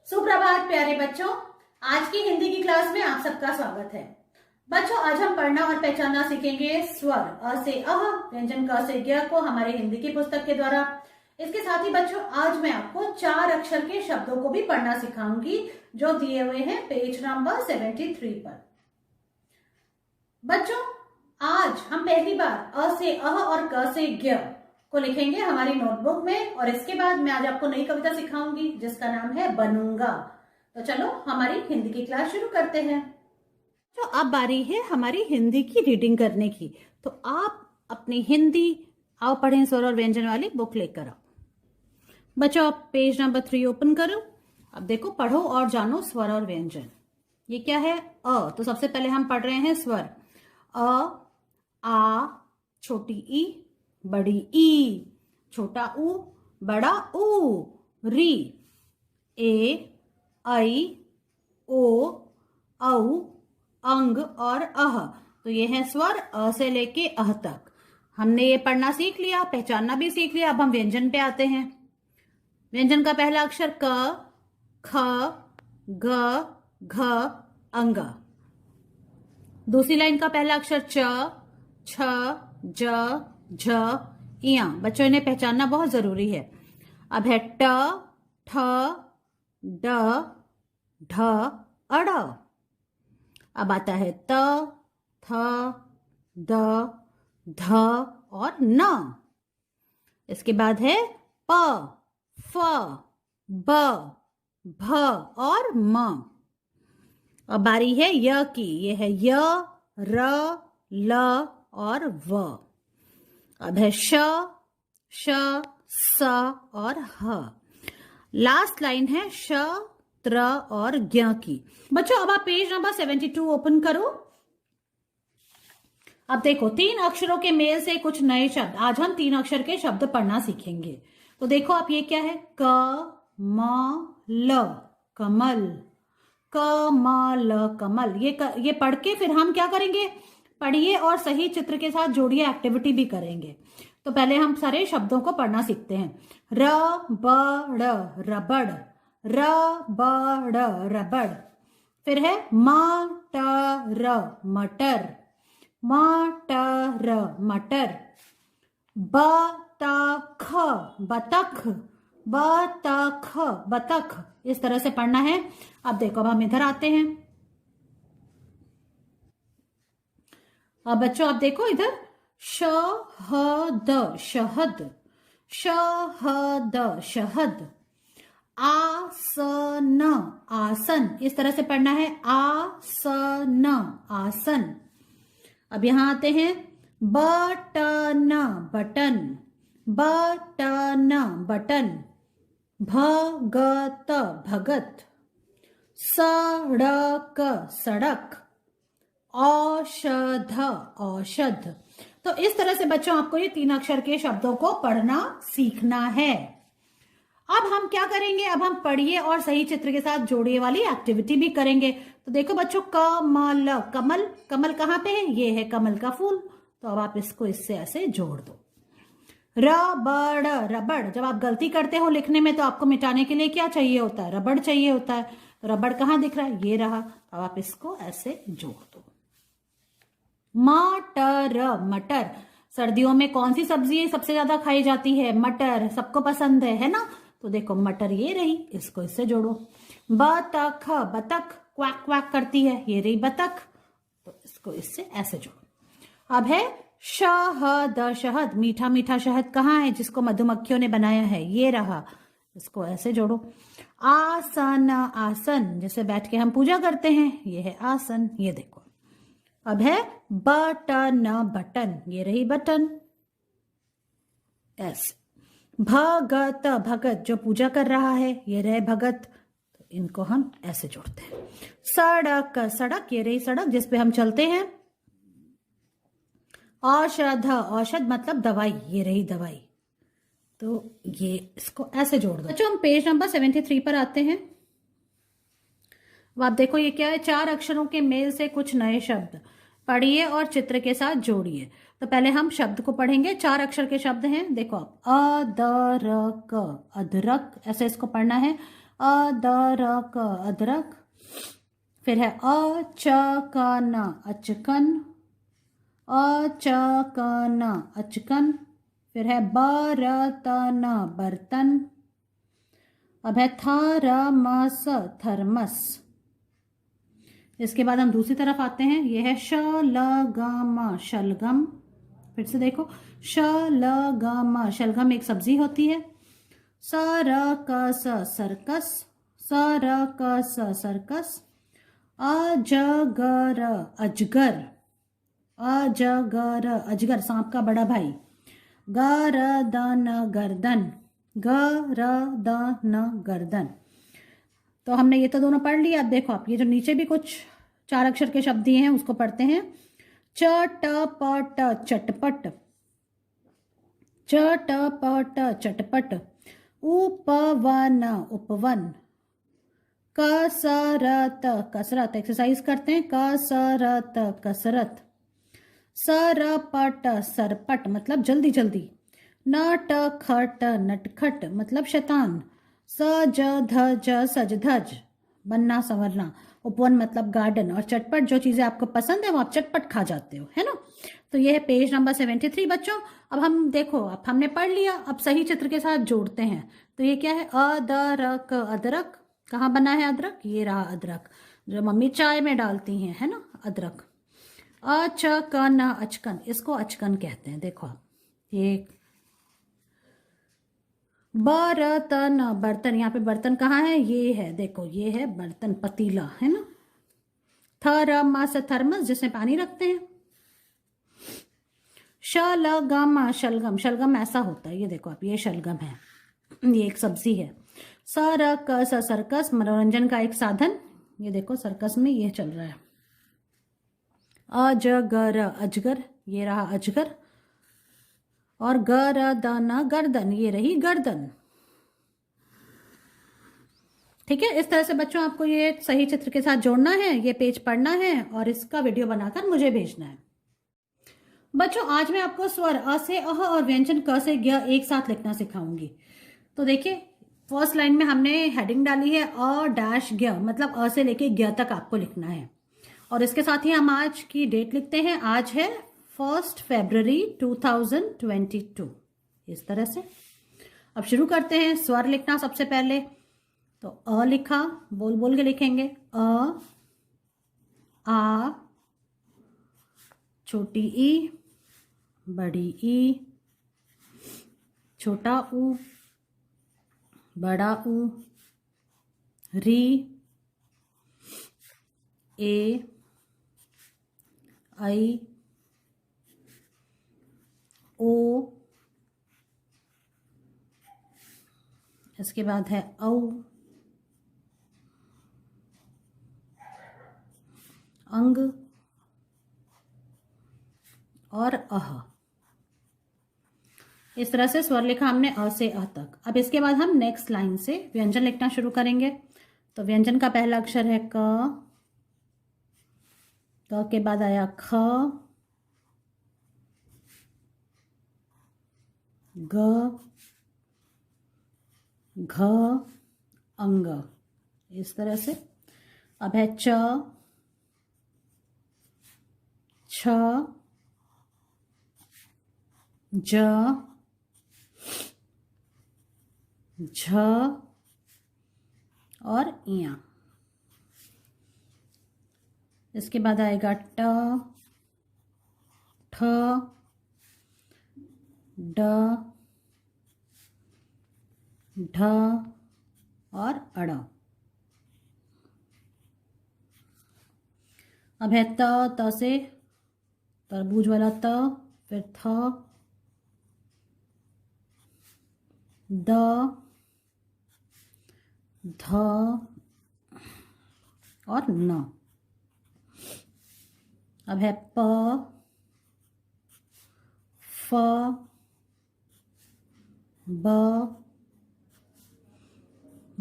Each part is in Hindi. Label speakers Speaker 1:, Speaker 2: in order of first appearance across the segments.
Speaker 1: सुप्रभात प्यारे बच्चों। आज की हिंदी की क्लास में आप सबका स्वागत है। बच्चों, आज हम पढ़ना और पहचानना सीखेंगे स्वर अ से अह, व्यंजन क से ज्ञ को हमारे हिंदी की पुस्तक के द्वारा। इसके साथ ही बच्चों, आज मैं आपको 4 अक्षर के शब्दों को भी पढ़ना सिखाऊंगी जो दिए हुए हैं पेज नंबर 73 पर। बच्चों, आज हम पहली बार अ से अह और क से ज्ञ को लिखेंगे हमारी नोटबुक में, और इसके बाद मैं आज आपको नई कविता सिखाऊंगी जिसका नाम है बनूंगा। तो चलो हमारी हिंदी की क्लास शुरू करते हैं। तो अब बारी है हमारी हिंदी की रीडिंग करने की। तो आप अपनी हिंदी आओ पढ़ें स्वर और व्यंजन वाली बुक लेकर आओ। बच्चों, आप पेज नंबर 3 ओपन करो। अब देखो, पढ़ो और जानो स्वर और व्यंजन। ये क्या है? अ। तो सबसे पहले हम पढ़ रहे हैं स्वर। अ, आ, छोटी ई, बड़ी ई, छोटा ऊ, बड़ा ऊ, री, ए, ऐ, ओ, औ, अंग और अह। तो ये है स्वर अ से लेके अह तक। हमने ये पढ़ना सीख लिया, पहचानना भी सीख लिया। अब हम व्यंजन पे आते हैं। व्यंजन का पहला अक्षर क, ख, ग, घ, अंगा। दूसरी लाइन का पहला अक्षर च, छ, ज, झ, इया। बच्चों, इन्हें पहचानना बहुत जरूरी है। अब है ट, ठ, ड, ढ, अड़। अब आता है त, थ, द, ध और न। इसके बाद है प, फ, ब, भ और म। अब बारी है य की। ये है य, र, ल और व। अब है श, श, स और ह। लास्ट लाइन है श, त्र और ज्ञ की। बच्चों, अब आप पेज नंबर 72 ओपन करो। अब देखो, 3 अक्षरों के मेल से कुछ नए शब्द। आज हम 3 अक्षर के शब्द पढ़ना सीखेंगे। तो देखो, आप ये क्या है? क, म, ल, कमल। क, म, ल, कमल। ये पढ़ के फिर हम क्या करेंगे? पढ़िए और सही चित्र के साथ जोड़िए, एक्टिविटी भी करेंगे। तो पहले हम सारे शब्दों को पढ़ना सीखते हैं। र, ब, ड़, रबड़। र, ब, ड़, रबड़। फिर है म, ट, र, मटर। म, ट, र, मटर। ब, त, ख, बतख। ब, त, ख, बतख। इस तरह से पढ़ना है। अब देखो, अब हम इधर आते हैं। अब बच्चों, आप देखो इधर, श, ह, द, शहद। श, ह, द, शहद। आसन, आसन। इस तरह से पढ़ना है। आसन, आसन। अब यहां आते हैं। Button, button. Button, button. भगत, भगत। सड़क, सड़क। औषध, औषध। तो इस तरह से बच्चों, आपको ये 3 अक्षर के शब्दों को पढ़ना सीखना है। अब हम क्या करेंगे? अब हम पढ़िए और सही चित्र के साथ जोड़िए वाली एक्टिविटी भी करेंगे। तो देखो बच्चों, कमल, कमल। कमल कहाँ पे है? ये है कमल का फूल। तो अब आप इसको इससे ऐसे जोड़ दो। रबड़, रबड़। जब आप गलती करते हो लिखने में तो आपको मिटाने के लिए क्या चाहिए होता है? रबड़ चाहिए होता है। तो रबड़ कहाँ दिख रहा है? ये रहा। अब आप इसको ऐसे जोड़ दो। मटर, मटर। सर्दियों में कौन सी सब्जी सबसे ज्यादा खाई जाती है? मटर। सबको पसंद है ना? तो देखो, मटर ये रही, इसको इससे जोड़ो। बतख, बतख क्वैक क्वैक करती है, ये रही बतख। तो इसको इससे ऐसे जोड़ो। अब है शहद, शहद। मीठा मीठा शहद कहाँ है जिसको मधुमक्खियों ने बनाया है? ये रहा। इसको ऐसे जोड़ो। आसन, आसन। जैसे बैठ के हम पूजा करते हैं, ये है आसन। ये देखो। अब है बटन, बटन। ये रही बटन, ऐसे। भगत, भगत। जो पूजा कर रहा है, ये रहे भगत। तो इनको हम ऐसे जोड़ते हैं। सड़क, सड़क। ये रही सड़क जिस पे हम चलते हैं। औषध, औषध मतलब दवाई। ये रही दवाई। तो ये इसको ऐसे जोड़ दो। अच्छा, हम पेज नंबर 73 पर आते हैं। अब आप देखो, ये क्या है? 4 अक्षरों के मेल से कुछ नए शब्द। पढ़िए और चित्र के साथ जोड़िए। तो पहले हम शब्द को पढ़ेंगे। 4 अक्षर के शब्द हैं। देखो आप, अदरक, अदरक। ऐसे इसको पढ़ना है। अदरक अदरक। फिर है अचकन अचकन, अचकन अचकन। फिर है बर्तन बर्तन। अब है थर्मस थर्मस। इसके बाद हम दूसरी तरफ आते हैं, ये है शलगम शलगम। फिर से देखो, शलगम शलगम एक सब्जी होती है। सरकस सर्कस, सरकस सर्कस। अजगर अजगर, अजगर अजगर सांप का बड़ा भाई। गर्दन गर्दन, गर्दन गर्दन। तो हमने ये तो दोनों पढ़ लिया। अब देखो आप ये जो नीचे भी कुछ 4 अक्षर के शब्द दिए हैं उसको पढ़ते हैं। चटपट चटपट, चटपट चटपट। उपवन उपवन। कसरत कसरत, एक्सरसाइज करते हैं, कसरत कसरत। सरपट सरपट मतलब जल्दी जल्दी। नटखट नटखट मतलब शैतान। सज धज सज धज, बनना संवरना। उपवन मतलब गार्डन। और चटपट जो चीजें आपको पसंद है वो आप चटपट खा जाते हो, है ना। तो ये है पेज नंबर 73 बच्चों। अब हम देखो, अब हमने पढ़ लिया, अब सही चित्र के साथ जोड़ते हैं। तो ये क्या है, अदरक अदरक। कहाँ बना है अदरक, ये रहा अदरक जो मम्मी चाय में डालती हैं, है ना, अदरक। अचकन अचकन, इसको अचकन कहते हैं। देखो आप, ये बर्तन बर्तन, यहाँ पे बर्तन कहाँ है, ये है, देखो ये है बर्तन, पतीला, है ना। थर्मस थर्मस जिसमें पानी रखते हैं। शलगम शलगम, शलगम ऐसा होता है, ये देखो आप, ये शलगम है, ये एक सब्जी है। सर्कस सर्कस मनोरंजन का एक साधन, ये देखो सर्कस में ये चल रहा है। अजगर अजगर, ये रहा अजगर। और गर्दन गर्दन, ये रही गर्दन। ठीक है, इस तरह से बच्चों आपको ये सही चित्र के साथ जोड़ना है, ये पेज पढ़ना है और इसका वीडियो बनाकर मुझे भेजना है। बच्चों आज मैं आपको स्वर अ से अह और व्यंजन क से ग एक साथ लिखना सिखाऊंगी। तो देखिए, फर्स्ट लाइन में हमने हेडिंग डाली है अ डैश ग, मतलब अ से लेके ग तक आपको लिखना है। और इसके साथ ही हम आज की डेट लिखते हैं, आज है 1 फरवरी 2022। इस तरह से अब शुरू करते हैं स्वर लिखना। सबसे पहले तो अ लिखा, बोल बोल के लिखेंगे। अ, आ, छोटी ई, बड़ी ई, छोटा ऊ, बड़ा ऊ, री, ए, आई, ओ, इसके बाद है औ, अंग और अह। इस तरह से स्वर लिखा हमने अ से अ तक। अब इसके बाद हम नेक्स्ट लाइन से व्यंजन लिखना शुरू करेंगे। तो व्यंजन का पहला अक्षर है क, क के बाद आया ख, ग, घ, अंग, इस तरह से। अब है च, छ, ज, झ और इया। इसके बाद आएगा ट, ठ, ड, ढ और अड़। अब है त, त से तरबूज वाला त, फिर थ, द, ध और न। अब है प, फ, ब,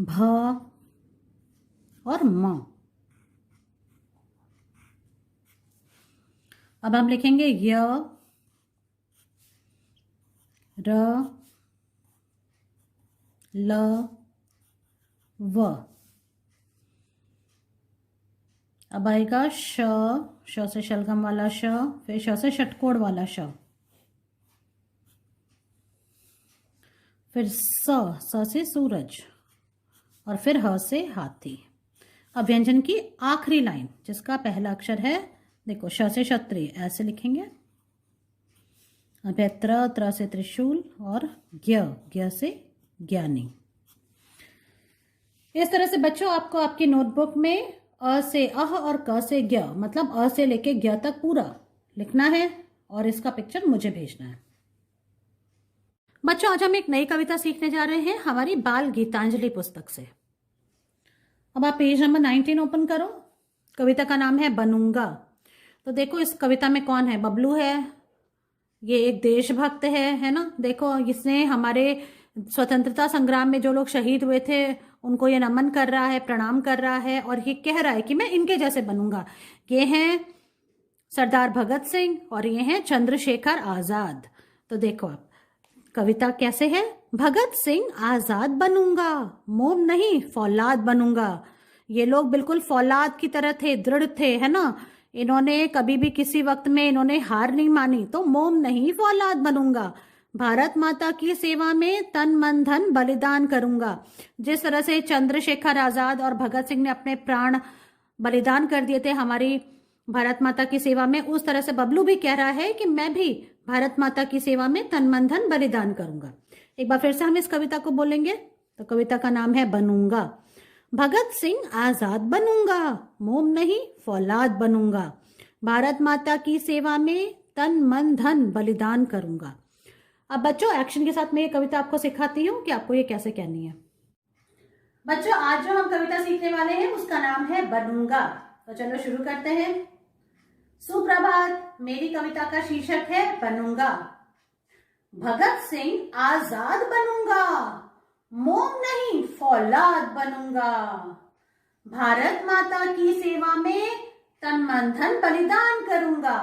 Speaker 1: भ और म। अब हम लिखेंगे य, र, ल, व। अब आएगा श, श से शलगम वाला श, फिर श से षटकोण वाला श, फिर स से सूरज, और फिर ह से हाथी। अब व्यंजन की आखिरी लाइन जिसका पहला अक्षर है, देखो श से क्षत्रिय ऐसे लिखेंगे, अब है त्र, त्र से त्रिशूल, और ज्ञ, ज्ञ से ज्ञानी। इस तरह से बच्चों आपको आपकी नोटबुक में अ से अह और क से ज्ञ, मतलब अ से लेके ज्ञ तक पूरा लिखना है और इसका पिक्चर मुझे भेजना है। बच्चों आज हम एक नई कविता सीखने जा रहे हैं हमारी बाल गीतांजलि पुस्तक से। अब आप पेज नंबर 19 ओपन करो। कविता का नाम है बनूंगा। तो देखो इस कविता में कौन है, बबलू है, ये एक देशभक्त है ना। देखो इसने हमारे स्वतंत्रता संग्राम में जो लोग शहीद हुए थे उनको ये नमन कर रहा है, प्रणाम कर रहा है, और ये कह रहा है कि मैं इनके जैसे बनूंगा। ये हैं सरदार भगत सिंह और ये हैं चंद्रशेखर आजाद। तो देखो आप कविता कैसे है, भगत सिंह आजाद बनूंगा, मोम नहीं फौलाद बनूंगा। ये लोग बिल्कुल फौलाद की तरह थे, दृढ़ थे, है ना। इन्होंने कभी भी किसी वक्त में इन्होंने हार नहीं मानी। तो मोम नहीं फौलाद बनूंगा, भारत माता की सेवा में तन मन धन बलिदान करूंगा। जिस तरह से चंद्रशेखर आजाद और भगत सिंह ने अपने प्राण बलिदान कर दिए थे हमारी भारत माता की सेवा में, उस तरह से बबलू भी कह रहा है कि मैं भी भारत माता की सेवा में तन मन धन बलिदान करूंगा। एक बार फिर से हम इस कविता को बोलेंगे। तो कविता का नाम है बनूंगा। भगत सिंह आजाद बनूंगा, मोम नहीं फौलाद बनूंगा, भारत माता की सेवा में तन मन धन बलिदान करूंगा। अब बच्चों एक्शन के साथ मैं ये कविता आपको सिखाती हूँ कि आपको ये कैसे कहनी है। बच्चों आज जो हम कविता सीखने वाले हैं उसका नाम है बनूंगा। तो चलो शुरू करते हैं। सुप्रभात, मेरी कविता का शीर्षक है बनूंगा। भगत सिंह आजाद बनूंगा, मोम नहीं फौलाद बनूंगा, भारत माता की सेवा में तन मन धन बलिदान करूंगा।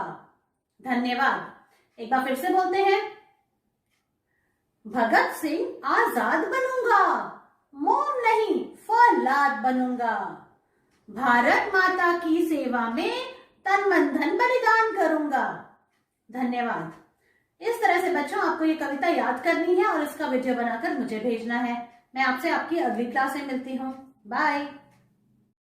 Speaker 1: धन्यवाद। एक बार फिर से बोलते हैं। भगत सिंह आजाद बनूंगा, मोम नहीं फौलाद बनूंगा, भारत माता की सेवा में तन मन धन बलिदान करूंगा। धन्यवाद। इस तरह से बच्चों आपको ये कविता याद करनी है और इसका वीडियो बनाकर मुझे भेजना है। मैं आपसे आपकी अगली क्लास में मिलती हूँ। बाय।